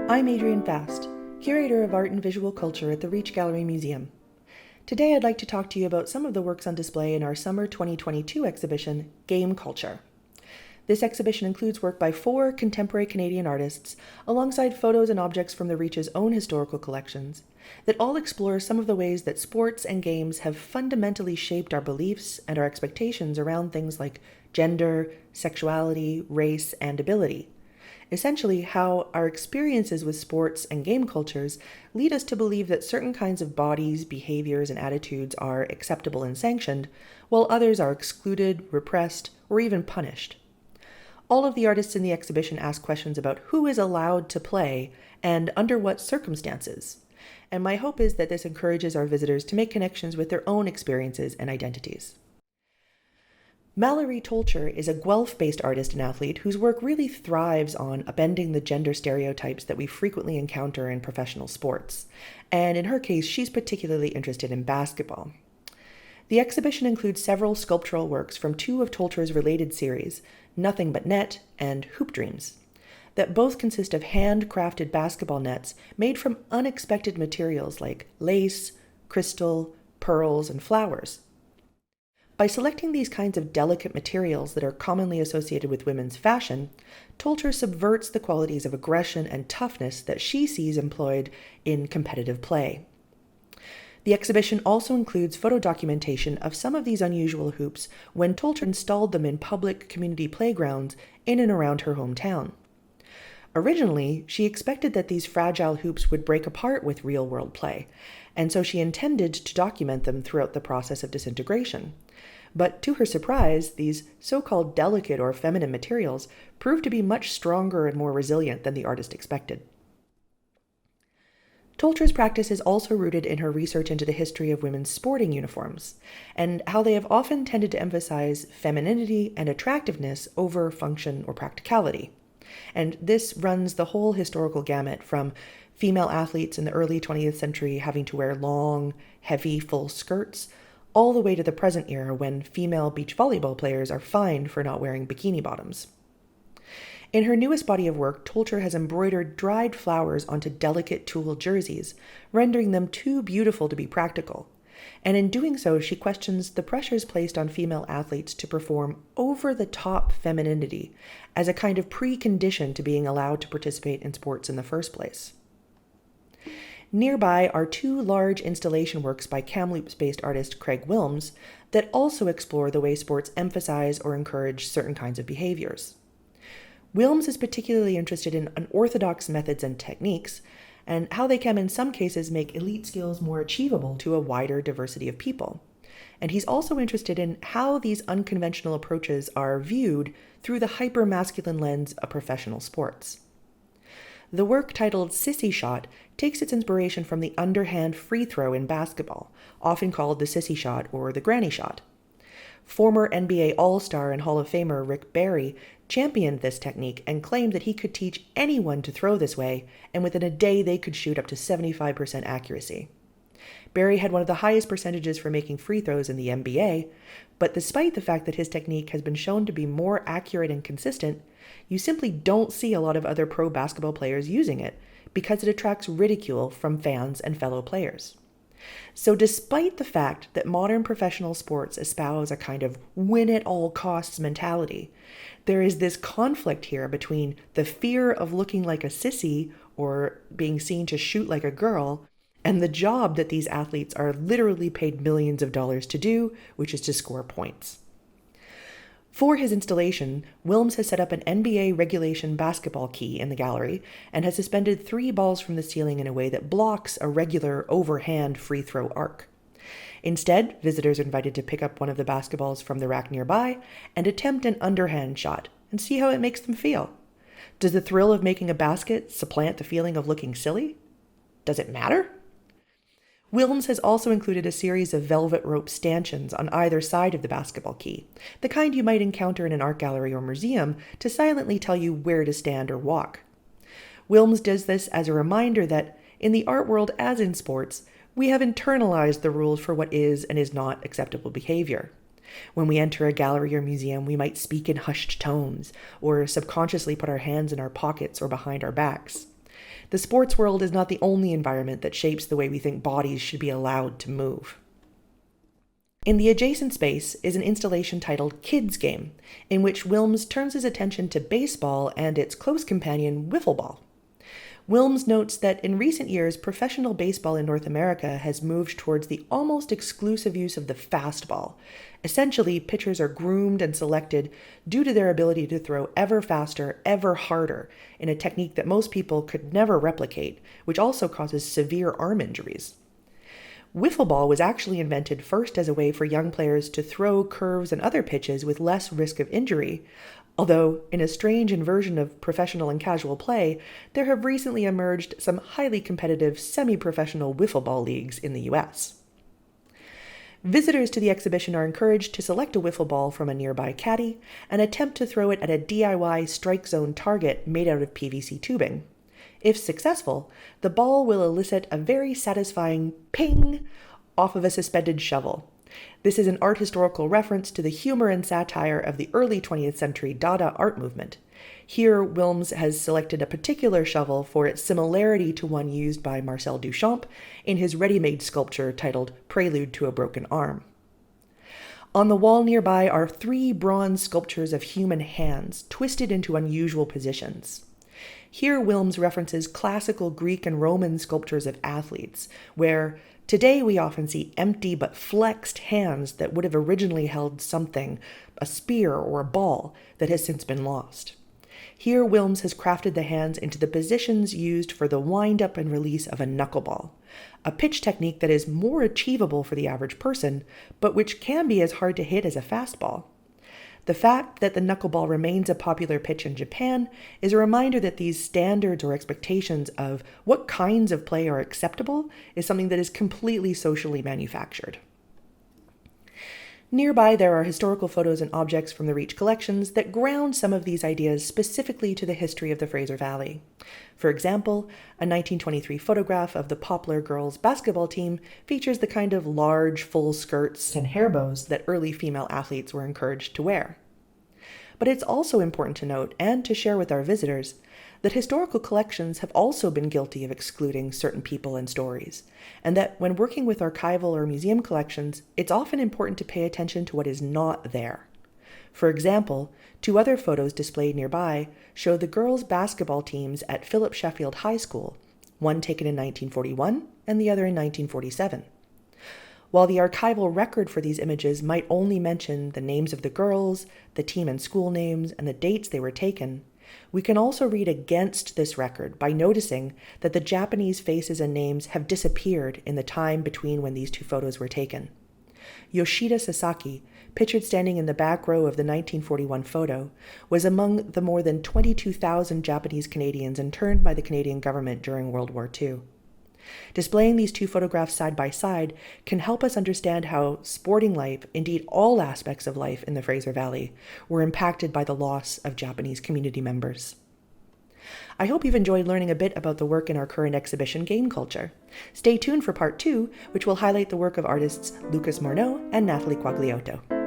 I'm Adrienne Fast, Curator of Art and Visual Culture at the Reach Gallery Museum. Today I'd like to talk to you about some of the works on display in our Summer 2022 exhibition, Game Culture. This exhibition includes work by 4 contemporary Canadian artists, alongside photos and objects from the Reach's own historical collections, that all explore some of the ways that sports and games have fundamentally shaped our beliefs and our expectations around things like gender, sexuality, race, and ability. Essentially, how our experiences with sports and game cultures lead us to believe that certain kinds of bodies, behaviors, and attitudes are acceptable and sanctioned, while others are excluded, repressed, or even punished. All of the artists in the exhibition ask questions about who is allowed to play and under what circumstances. And my hope is that this encourages our visitors to make connections with their own experiences and identities. Mallory Tolcher is a Guelph-based artist and athlete whose work really thrives on upending the gender stereotypes that we frequently encounter in professional sports. And in her case, she's particularly interested in basketball. The exhibition includes several sculptural works from 2 of Tolcher's related series, Nothing But Net and Hoop Dreams, that both consist of handcrafted basketball nets made from unexpected materials like lace, crystal, pearls, and flowers. By selecting these kinds of delicate materials that are commonly associated with women's fashion, Tolcher subverts the qualities of aggression and toughness that she sees employed in competitive play. The exhibition also includes photo documentation of some of these unusual hoops when Tolcher installed them in public community playgrounds in and around her hometown. Originally, she expected that these fragile hoops would break apart with real-world play, and so she intended to document them throughout the process of disintegration. But to her surprise, these so-called delicate or feminine materials proved to be much stronger and more resilient than the artist expected. Tolcher's practice is also rooted in her research into the history of women's sporting uniforms, and how they have often tended to emphasize femininity and attractiveness over function or practicality. And this runs the whole historical gamut, from female athletes in the early 20th century having to wear long, heavy, full skirts, all the way to the present era when female beach volleyball players are fined for not wearing bikini bottoms. In her newest body of work, Tolcher has embroidered dried flowers onto delicate tulle jerseys, rendering them too beautiful to be practical. And in doing so, she questions the pressures placed on female athletes to perform over-the-top femininity as a kind of precondition to being allowed to participate in sports in the first place. Nearby are 2 large installation works by Kamloops-based artist Craig Willms that also explore the way sports emphasize or encourage certain kinds of behaviors. Willms is particularly interested in unorthodox methods and techniques, and how they can in some cases make elite skills more achievable to a wider diversity of people. And he's also interested in how these unconventional approaches are viewed through the hyper-masculine lens of professional sports. The work, titled Sissy Shot, takes its inspiration from the underhand free throw in basketball, often called the sissy shot or the granny shot. Former NBA All-Star and Hall of Famer Rick Barry championed this technique and claimed that he could teach anyone to throw this way, and within a day they could shoot up to 75% accuracy. Barry had one of the highest percentages for making free throws in the NBA, but despite the fact that his technique has been shown to be more accurate and consistent, you simply don't see a lot of other pro basketball players using it because it attracts ridicule from fans and fellow players. So despite the fact that modern professional sports espouse a kind of win-at-all-costs mentality, there is this conflict here between the fear of looking like a sissy or being seen to shoot like a girl and the job that these athletes are literally paid millions of dollars to do, which is to score points. For his installation, Willms has set up an NBA regulation basketball key in the gallery and has suspended 3 balls from the ceiling in a way that blocks a regular overhand free throw arc. Instead, visitors are invited to pick up one of the basketballs from the rack nearby and attempt an underhand shot and see how it makes them feel. Does the thrill of making a basket supplant the feeling of looking silly? Does it matter? Willms has also included a series of velvet rope stanchions on either side of the basketball key, the kind you might encounter in an art gallery or museum to silently tell you where to stand or walk. Willms does this as a reminder that, in the art world as in sports, we have internalized the rules for what is and is not acceptable behavior. When we enter a gallery or museum, we might speak in hushed tones, or subconsciously put our hands in our pockets or behind our backs. The sports world is not the only environment that shapes the way we think bodies should be allowed to move. In the adjacent space is an installation titled Kids Game, in which Willms turns his attention to baseball and its close companion, wiffle ball. Willms notes that in recent years, professional baseball in North America has moved towards the almost exclusive use of the fastball. Essentially, pitchers are groomed and selected due to their ability to throw ever faster, ever harder, in a technique that most people could never replicate, which also causes severe arm injuries. Wiffle ball was actually invented first as a way for young players to throw curves and other pitches with less risk of injury, although in a strange inversion of professional and casual play, there have recently emerged some highly competitive semi-professional wiffle ball leagues in the US. Visitors to the exhibition are encouraged to select a wiffle ball from a nearby caddy and attempt to throw it at a DIY strike zone target made out of PVC tubing. If successful, the ball will elicit a very satisfying ping off of a suspended shovel. This is an art historical reference to the humor and satire of the early 20th century Dada art movement. Here, Willms has selected a particular shovel for its similarity to one used by Marcel Duchamp in his ready-made sculpture titled Prelude to a Broken Arm. On the wall nearby are 3 bronze sculptures of human hands, twisted into unusual positions. Here, Willms references classical Greek and Roman sculptures of athletes, where today we often see empty but flexed hands that would have originally held something, a spear or a ball, that has since been lost. Here, Willms has crafted the hands into the positions used for the wind-up and release of a knuckleball, a pitch technique that is more achievable for the average person, but which can be as hard to hit as a fastball. The fact that the knuckleball remains a popular pitch in Japan is a reminder that these standards or expectations of what kinds of play are acceptable is something that is completely socially manufactured. Nearby, there are historical photos and objects from the Reach collections that ground some of these ideas specifically to the history of the Fraser Valley. For example, a 1923 photograph of the Poplar girls basketball team features the kind of large, full skirts and hair bows that early female athletes were encouraged to wear. But it's also important to note, and to share with our visitors, that historical collections have also been guilty of excluding certain people and stories, and that when working with archival or museum collections, it's often important to pay attention to what is not there. For example, 2 other photos displayed nearby show the girls' basketball teams at Philip Sheffield High School, one taken in 1941 and the other in 1947. While the archival record for these images might only mention the names of the girls, the team and school names, and the dates they were taken, we can also read against this record by noticing that the Japanese faces and names have disappeared in the time between when these 2 photos were taken. Yoshida Sasaki, pictured standing in the back row of the 1941 photo, was among the more than 22,000 Japanese Canadians interned by the Canadian government during World War II. Displaying these 2 photographs side by side can help us understand how sporting life, indeed all aspects of life in the Fraser Valley, were impacted by the loss of Japanese community members. I hope you've enjoyed learning a bit about the work in our current exhibition, Game Culture. Stay tuned for part 2, which will highlight the work of artists Lucas Morneau and Nathalie Quagliotto.